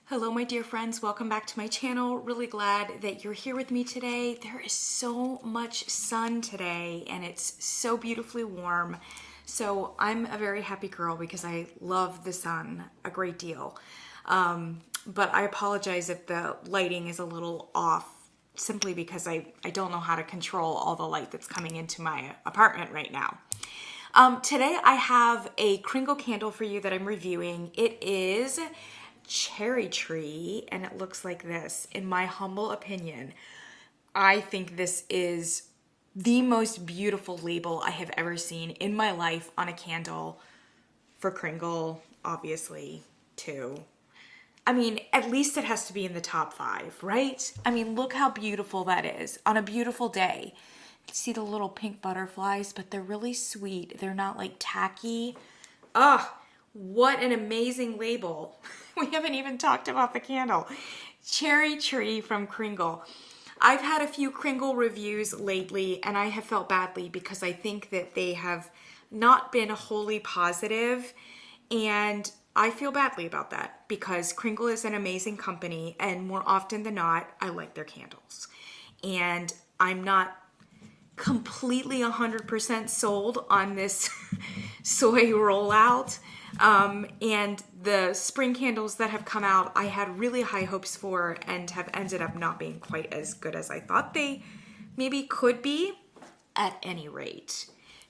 Hello, my dear friends. Welcome back to my channel. Really glad that you're here with me today. There is so much sun today and it's so beautifully warm. So I'm a very happy girl because I love the sun a great deal. But I apologize if the lighting is a little off simply because I don't know how to control all the light that's coming into my apartment right now. Today I have a Kringle candle for you that I'm reviewing. It is Cherry Tree and it looks like this. In my humble opinion, I think this is the most beautiful label I have ever seen in my life on a candle for Kringle, obviously, too. I mean, at least it has to be in the top 5, right? I mean, look how beautiful that is on a beautiful day. See the little pink butterflies, but they're really sweet. They're not like tacky. Ugh, what an amazing label. We haven't even talked about the candle. Cherry Tree from Kringle. I've had a few Kringle reviews lately and I have felt badly because I think that they have not been wholly positive, and I feel badly about that because Kringle is an amazing company and more often than not, I like their candles. And I'm not completely 100% sold on this soy rollout. And the spring candles that have come out, I had really high hopes for and have ended up not being quite as good as I thought they maybe could be. At any rate,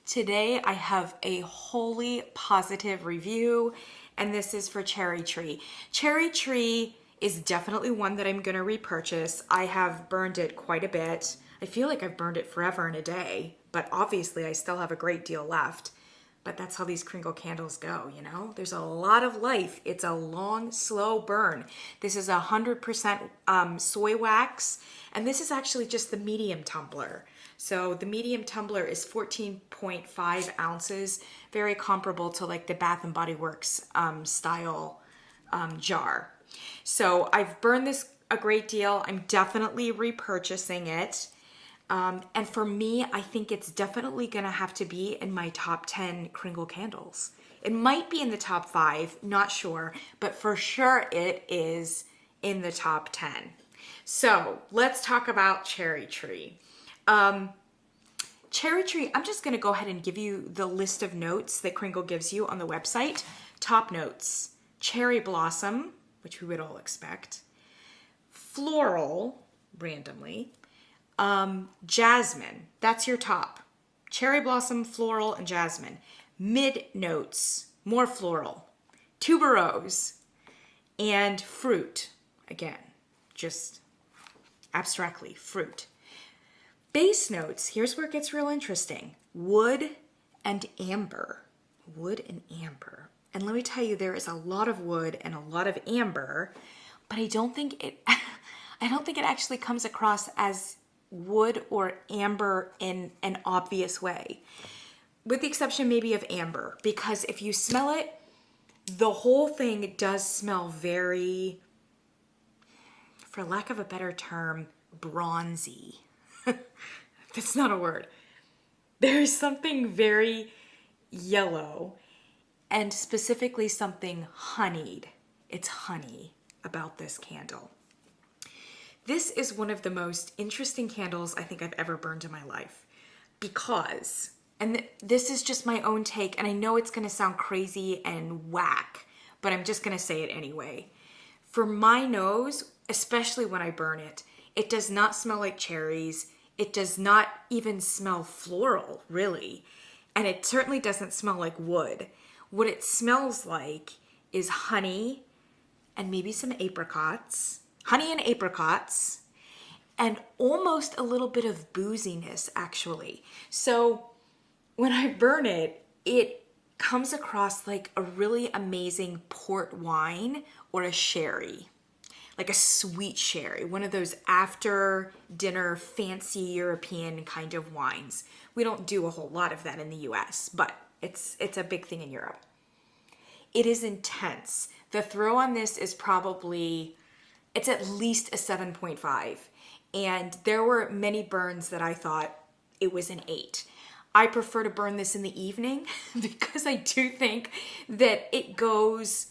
today I have a wholly positive review, and this is for Cherry Tree. Cherry Tree is definitely one that I'm going to repurchase. I have burned it quite a bit. I feel like I've burned it forever and a day, but obviously I still have a great deal left. But that's how these Kringle candles go, you know? There's a lot of life. It's a long, slow burn. This is 100% soy wax, and this is actually just the medium tumbler. So the medium tumbler is 14.5 ounces, very comparable to like the Bath and Body Works style jar. So I've burned this a great deal. I'm definitely repurchasing it. And for me, I think it's definitely going to have to be in my top 10 Kringle candles. It might be in the top 5, not sure, but for sure it is in the top 10. So let's talk about Cherry Tree. Cherry Tree, I'm just going to go ahead and give you the list of notes that Kringle gives you on the website. Top notes: cherry blossom, which we would all expect, floral, randomly, jasmine, that's your top. Cherry blossom, floral, and jasmine. Mid notes, more floral. Tuberose, and fruit. Again, just abstractly, fruit. Base notes, here's where it gets real interesting. Wood and amber. Wood and amber. And let me tell you, there is a lot of wood and a lot of amber, but I don't think it actually comes across as wood or amber in an obvious way, with the exception maybe of amber, because if you smell it, the whole thing does smell very, for lack of a better term, bronzy. That's not a word. There's something very yellow and specifically something honeyed. It's honey about this candle. This is one of the most interesting candles I think I've ever burned in my life because, and this is just my own take, and I know it's going to sound crazy and whack, but I'm just going to say it anyway. For my nose, especially when I burn it, it does not smell like cherries. It does not even smell floral, really. And it certainly doesn't smell like wood. What it smells like is honey and maybe some apricots. Honey and apricots, and almost a little bit of booziness, actually. So when I burn it, it comes across like a really amazing port wine or a sherry, like a sweet sherry, one of those after dinner fancy European kind of wines. We don't do a whole lot of that in the US, but it's a big thing in Europe. It is intense. The throw on this is probably, it's at least a 7.5. And there were many burns that I thought it was an 8. I prefer to burn this in the evening because I do think that it goes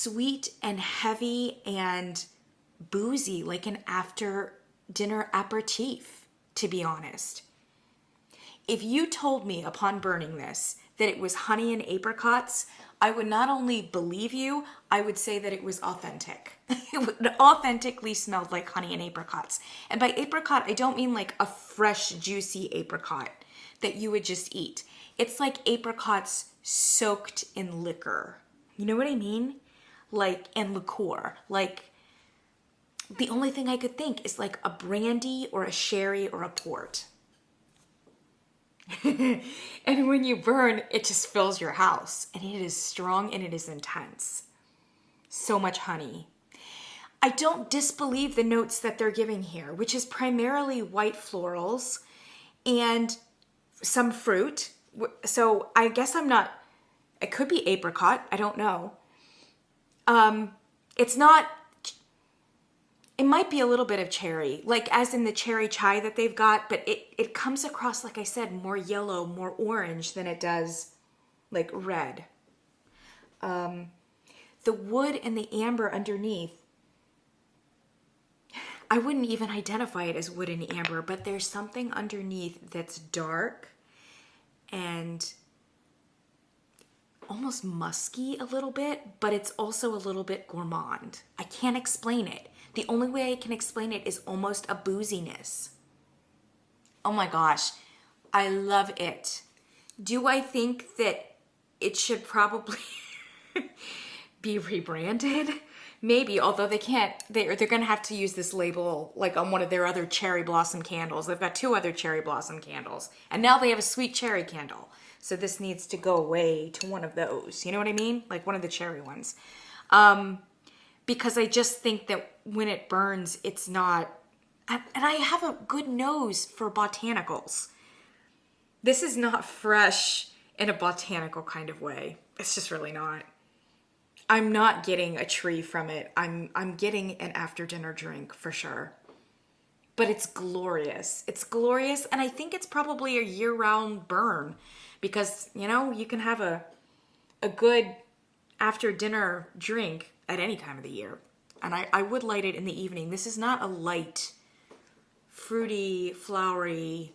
sweet and heavy and boozy, like an after dinner aperitif, to be honest. If you told me upon burning this that it was honey and apricots, I would not only believe you, I would say that it was authentic. It authentically smelled like honey and apricots. And by apricot, I don't mean like a fresh, juicy apricot that you would just eat. It's like apricots soaked in liquor. You know what I mean? Like, and liqueur. Like, the only thing I could think is like a brandy or a sherry or a port. And when you burn, it just fills your house. And it is strong and it is intense. So much honey. I don't disbelieve the notes that they're giving here, which is primarily white florals and some fruit. So I guess it could be apricot. I don't know. It's not, it might be a little bit of cherry, like as in the cherry chai that they've got, but it comes across, like I said, more yellow, more orange than it does like red. The wood and the amber underneath, I wouldn't even identify it as wood and amber, but there's something underneath that's dark and almost musky a little bit, but it's also a little bit gourmand. I can't explain it. The only way I can explain it is almost a booziness. Oh my gosh, I love it. Do I think that it should probably be rebranded? Maybe, although they can't, they're going to have to use this label like on one of their other cherry blossom candles. They've got 2 other cherry blossom candles, and now they have a sweet cherry candle. So this needs to go away to one of those. You know what I mean? Like one of the cherry ones. Because I just think that when it burns, it's not, and I have a good nose for botanicals. This is not fresh in a botanical kind of way. It's just really not. I'm not getting a tree from it. I'm getting an after dinner drink for sure. But it's glorious. It's glorious, and I think it's probably a year-round burn because, you know, you can have a good after dinner drink at any time of the year. And I would light it in the evening. This is not a light, fruity, flowery,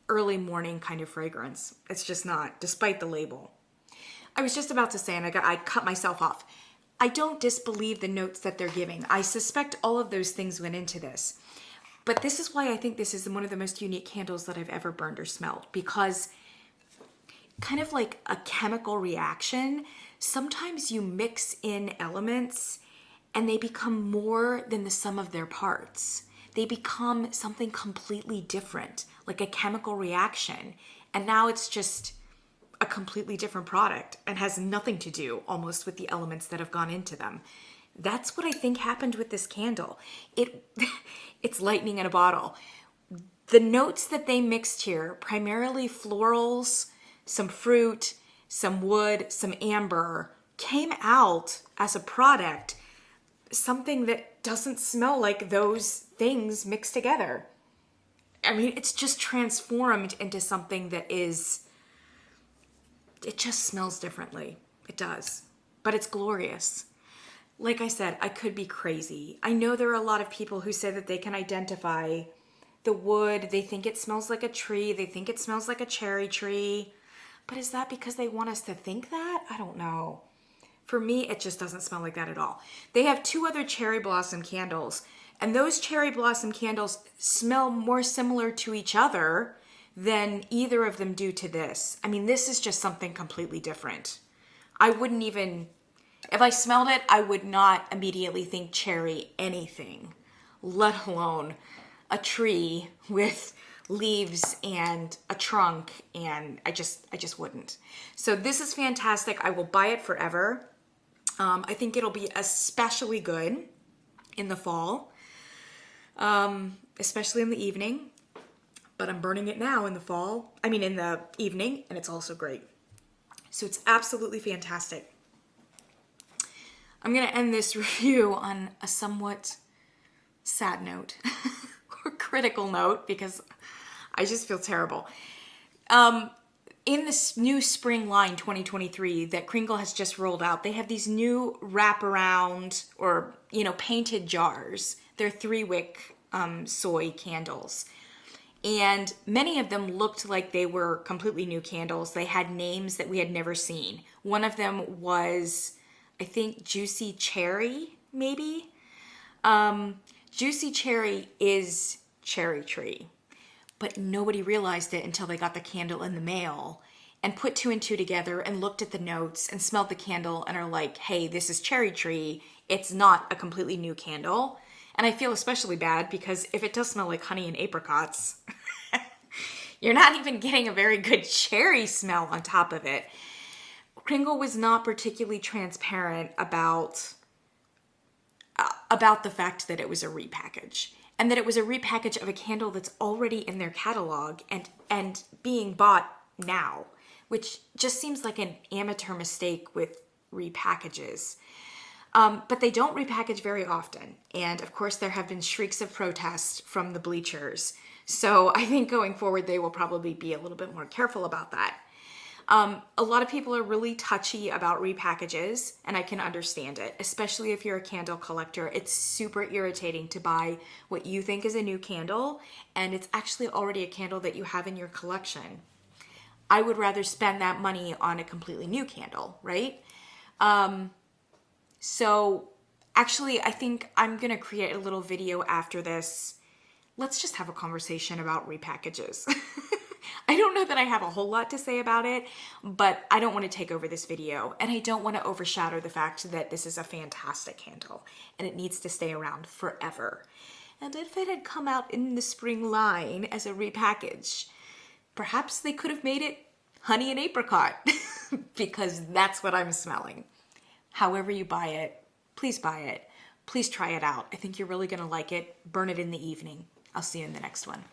early morning kind of fragrance. It's just not, despite the label. I was just about to say, and I cut myself off. I don't disbelieve the notes that they're giving. I suspect all of those things went into this. But this is why I think this is one of the most unique candles that I've ever burned or smelled, because kind of like a chemical reaction, sometimes you mix in elements and they become more than the sum of their parts. They become something completely different, like a chemical reaction. And now it's just a completely different product and has nothing to do almost with the elements that have gone into them. That's what I think happened with this candle. It's lightning in a bottle. The notes that they mixed here, primarily florals, some fruit, some wood, some amber, came out as a product, something that doesn't smell like those things mixed together. I mean, it's just transformed into something that is, it just smells differently. It does. But it's glorious. Like I said, I could be crazy. I know there are a lot of people who say that they can identify the wood. They think it smells like a tree. They think it smells like a cherry tree. But is that because they want us to think that? I don't know. For me, it just doesn't smell like that at all. They have 2 other cherry blossom candles, and those cherry blossom candles smell more similar to each other than either of them do to this. I mean, this is just something completely different. I wouldn't even, if I smelled it, I would not immediately think cherry anything, let alone a tree with leaves and a trunk, and I just wouldn't. So this is fantastic. I will buy it forever. I think it'll be especially good in the fall, especially in the evening, but I'm burning it now in the evening, and it's also great. So it's absolutely fantastic. I'm going to end this review on a somewhat sad note or critical note because I just feel terrible. in this new spring line 2023 that Kringle has just rolled out, they have these new wraparound or, painted jars. They're 3-wick soy candles. And many of them looked like they were completely new candles. They had names that we had never seen. One of them was, I think, Juicy Cherry, maybe? Juicy Cherry is Cherry Tree. But nobody realized it until they got the candle in the mail and put 2 and 2 together and looked at the notes and smelled the candle and are like, hey, this is Cherry Tree. It's not a completely new candle. And I feel especially bad because if it does smell like honey and apricots, you're not even getting a very good cherry smell on top of it. Kringle was not particularly transparent about the fact that it was a repackage. And that it was a repackage of a candle that's already in their catalog and being bought now, which just seems like an amateur mistake with repackages. But they don't repackage very often. And of course, there have been shrieks of protest from the bleachers. So I think going forward, they will probably be a little bit more careful about that. A lot of people are really touchy about repackages, and I can understand it, especially if you're a candle collector. It's super irritating to buy what you think is a new candle, and it's actually already a candle that you have in your collection. I would rather spend that money on a completely new candle, right? So actually, I think I'm going to create a little video after this. Let's just have a conversation about repackages. I don't know that I have a whole lot to say about it, but I don't want to take over this video, and I don't want to overshadow the fact that this is a fantastic candle and it needs to stay around forever. And if it had come out in the spring line as a repackage, perhaps they could have made it honey and apricot because that's what I'm smelling. However you buy it, please buy it. Please try it out. I think you're really going to like it. Burn it in the evening. I'll see you in the next one.